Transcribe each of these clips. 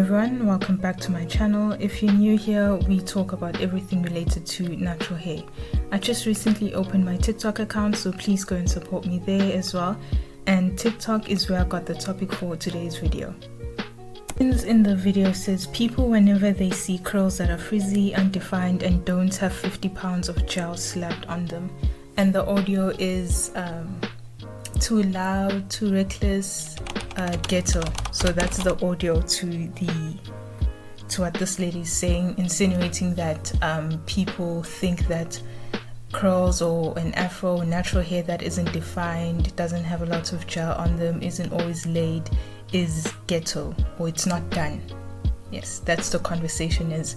everyone, welcome back to my channel. If you're new here, we talk about everything related to natural hair. I just recently opened my TikTok account, so please go and support me there as well. And TikTok is where I got the topic for today's video. In the video says people whenever they see curls that are frizzy, undefined and don't have 50 pounds of gel slapped on them. And the audio is too loud, too reckless, ghetto. So that's the audio to what this lady is saying, insinuating that people think that curls or an afro, natural hair that isn't defined, doesn't have a lot of gel on them, isn't always laid, is ghetto or it's not done. Yes, that's the conversation, is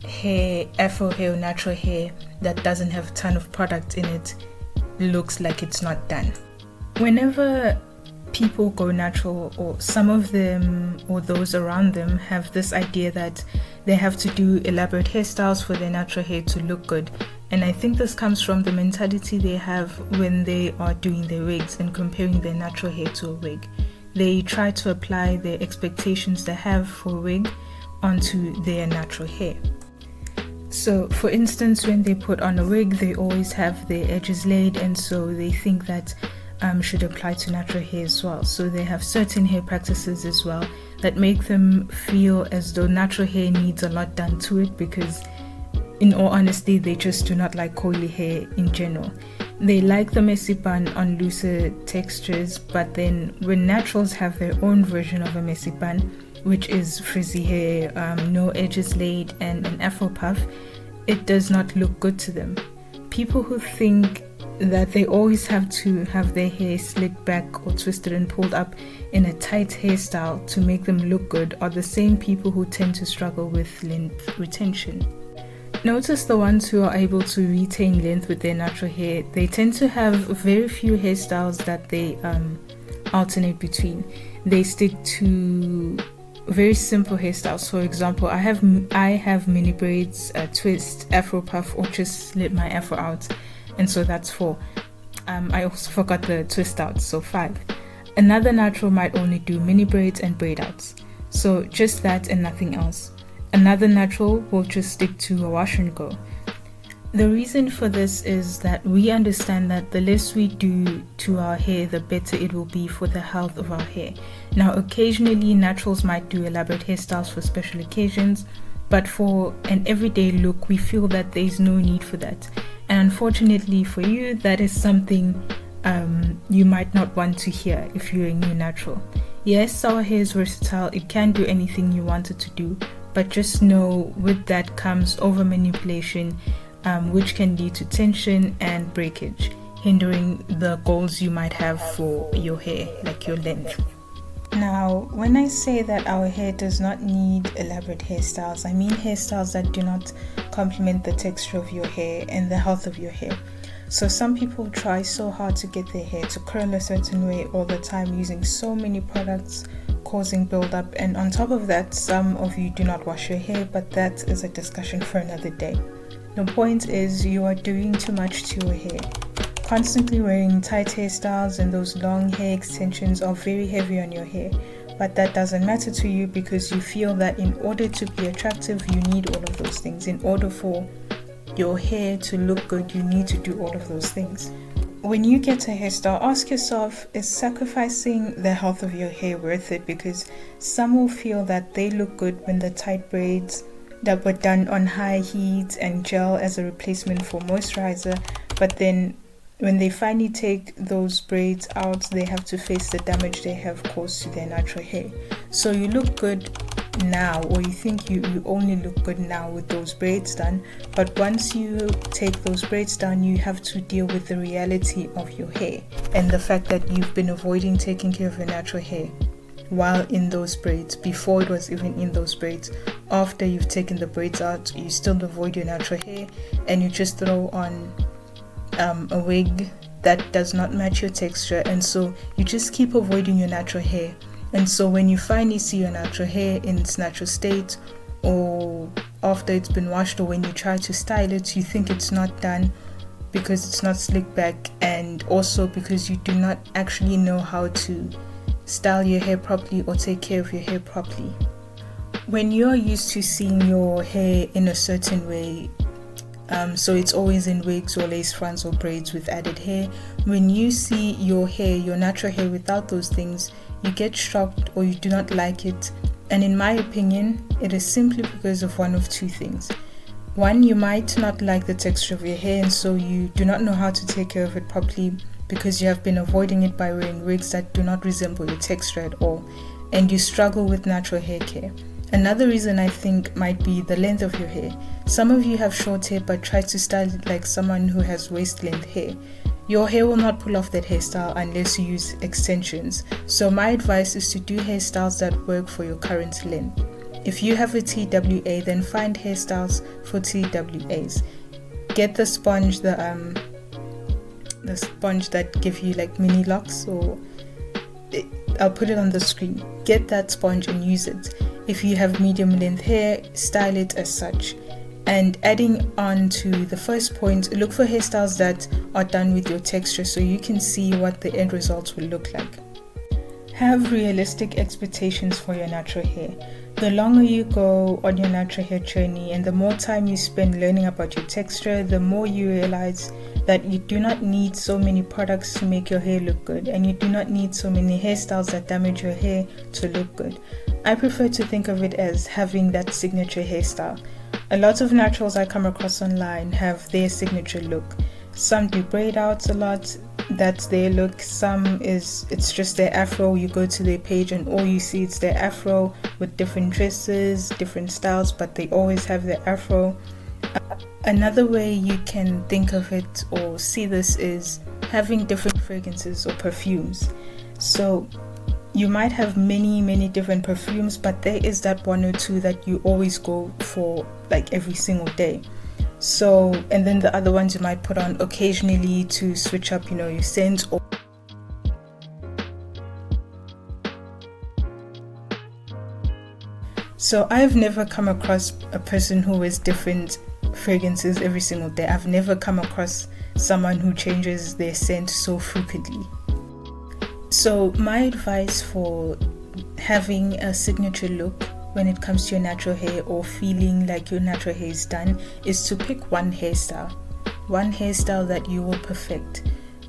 hair, afro hair or natural hair that doesn't have a ton of product in it looks like it's not done. Whenever people go natural, or some of them or those around them have this idea that they have to do elaborate hairstyles for their natural hair to look good, and I think this comes from the mentality they have when they are doing their wigs and comparing their natural hair to a wig. They try to apply their expectations they have for a wig onto their natural hair. So for instance, when they put on a wig, they always have their edges laid, and so they think that should apply to natural hair as well. So they have certain hair practices as well that make them feel as though natural hair needs a lot done to it, because in all honesty they just do not like coily hair in general. They like the messy bun on looser textures, but then when naturals have their own version of a messy bun, which is frizzy hair, no edges laid and an afro puff, it does not look good to them. People who think that they always have to have their hair slicked back or twisted and pulled up in a tight hairstyle to make them look good are the same people who tend to struggle with length retention. Notice the ones who are able to retain length with their natural hair, they tend to have very few hairstyles that they alternate between. They stick to very simple hairstyles. For example, I have mini braids, a twist, afro puff, or just slit my afro out. And so that's 4. I also forgot the twist outs, so 5. Another natural might only do mini braids and braid outs, so just that and nothing else. Another natural will just stick to a wash and go. The reason for this is that we understand that the less we do to our hair, the better it will be for the health of our hair. Now, occasionally naturals might do elaborate hairstyles for special occasions, but for an everyday look, we feel that there is no need for that. And unfortunately for you, that is something you might not want to hear if you're a new natural. Yes, our hair is versatile, it can do anything you want it to do, but just know with that comes over manipulation, which can lead to tension and breakage, hindering the goals you might have for your hair, like your length. Now, when I say that our hair does not need elaborate hairstyles, I mean hairstyles that do not complement the texture of your hair and the health of your hair. So some people try so hard to get their hair to curl a certain way all the time, using so many products, causing buildup, and on top of that, some of you do not wash your hair, but that is a discussion for another day. The point is, you are doing too much to your hair. Constantly wearing tight hairstyles and those long hair extensions are very heavy on your hair, but that doesn't matter to you because you feel that in order to be attractive, you need all of those things. In order for your hair to look good, you need to do all of those things. When you get a hairstyle, ask yourself, is sacrificing the health of your hair worth it? Because some will feel that they look good when the tight braids that were done on high heat and gel as a replacement for moisturizer, but then when they finally take those braids out, they have to face the damage they have caused to their natural hair. So you look good now, or you think you only look good now with those braids done, but once you take those braids down, you have to deal with the reality of your hair and the fact that you've been avoiding taking care of your natural hair while in those braids, before it was even in those braids. After you've taken the braids out, you still avoid your natural hair and you just throw on a wig that does not match your texture, and so you just keep avoiding your natural hair. And so when you finally see your natural hair in its natural state, or after it's been washed, or when you try to style it, you think it's not done because it's not slicked back, and also because you do not actually know how to style your hair properly or take care of your hair properly. When you're used to seeing your hair in a certain way, so it's always in wigs or lace fronts or braids with added hair, when you see your hair, your natural hair without those things, you get shocked or you do not like it. And in my opinion, it is simply because of one of two things. One, you might not like the texture of your hair, and so you do not know how to take care of it properly because you have been avoiding it by wearing wigs that do not resemble your texture at all, and you struggle with natural hair care. Another reason I think might be the length of your hair. Some of you have short hair but try to style it like someone who has waist-length hair. Your hair will not pull off that hairstyle unless you use extensions. So my advice is to do hairstyles that work for your current length. If you have a TWA, then find hairstyles for TWAs. Get the sponge, the sponge that give you like mini locks, or I'll put it on the screen. Get that sponge and use it. If you have medium length hair, style it as such. And adding on to the first point, look for hairstyles that are done with your texture so you can see what the end results will look like. Have realistic expectations for your natural hair. The longer you go on your natural hair journey and the more time you spend learning about your texture, the more you realize that you do not need so many products to make your hair look good, and you do not need so many hairstyles that damage your hair to look good. I prefer to think of it as having that signature hairstyle. A lot of naturals I come across online have their signature look. Some do braid outs a lot, that's their look. Some it's just their afro. You go to their page and all you see is their afro with different dresses, different styles, but they always have their afro. Another way you can think of it or see this is having different fragrances or perfumes. So you might have many different perfumes, but there is that one or two that you always go for like every single day. So, and then the other ones you might put on occasionally to switch up, your scent. So I've never come across a person who wears different fragrances every single day. I've never come across someone who changes their scent so frequently. So my advice for having a signature look when it comes to your natural hair, or feeling like your natural hair is done, is to pick one hairstyle that you will perfect.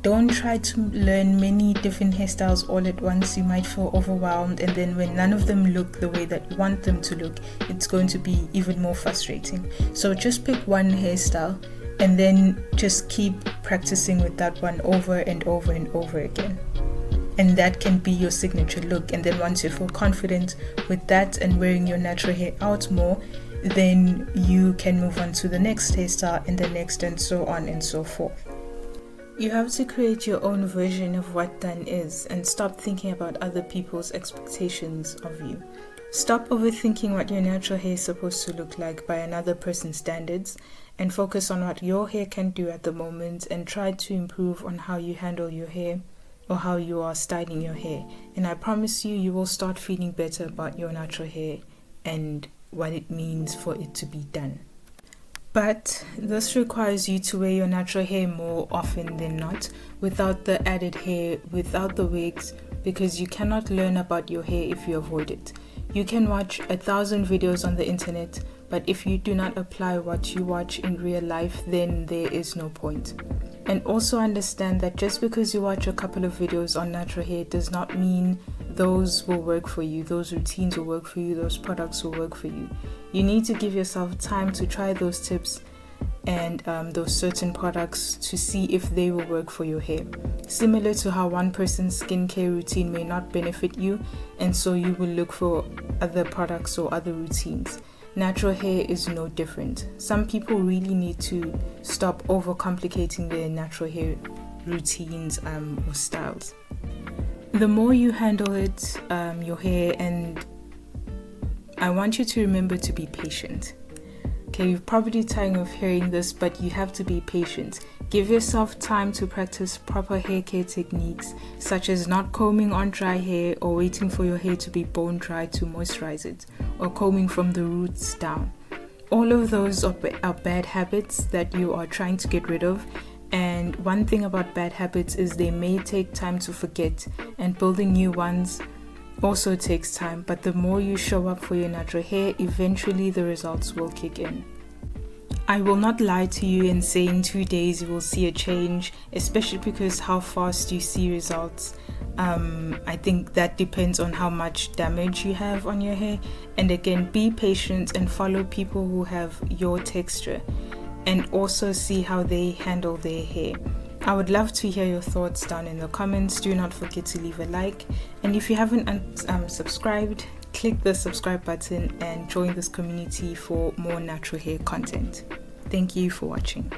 Don't try to learn many different hairstyles all at once. You might feel overwhelmed, and then when none of them look the way that you want them to look, it's going to be even more frustrating. So just pick one hairstyle and then just keep practicing with that one over and over and over again. And that can be your signature look. And then once you feel confident with that and wearing your natural hair out more, then you can move on to the next hairstyle and the next, and so on and so forth. You have to create your own version of what done is, and stop thinking about other people's expectations of you. Stop overthinking what your natural hair is supposed to look like by another person's standards, and focus on what your hair can do at the moment, and try to improve on how you handle your hair or how you are styling your hair. And I promise you will start feeling better about your natural hair and what it means for it to be done. But this requires you to wear your natural hair more often than not, without the added hair, without the wigs, because you cannot learn about your hair if you avoid it. You can watch 1,000 videos on the internet, but if you do not apply what you watch in real life, then there is no point. And also understand that just because you watch a couple of videos on natural hair does not mean those will work for you, those routines will work for you, those products will work for you. You need to give yourself time to try those tips and those certain products to see if they will work for your hair. Similar to how one person's skincare routine may not benefit you, and so you will look for other products or other routines. Natural hair is no different. Some people really need to stop overcomplicating their natural hair routines or styles. The more you handle it, your hair, and I want you to remember to be patient. Okay, you're probably tired of hearing this, but you have to be patient. Give yourself time to practice proper hair care techniques, such as not combing on dry hair or waiting for your hair to be bone dry to moisturize it, or combing from the roots down. All of those are bad habits that you are trying to get rid of. And one thing about bad habits is they may take time to forget, and building new ones also takes time, but the more you show up for your natural hair, eventually the results will kick in. I will not lie to you and say in 2 days you will see a change, especially because how fast you see results. I think that depends on how much damage you have on your hair. And again, be patient and follow people who have your texture, and also see how they handle their hair. I would love to hear your thoughts down in the comments. Do not forget to leave a like, and if you haven't subscribed, click the subscribe button and join this community for more natural hair content. Thank you for watching.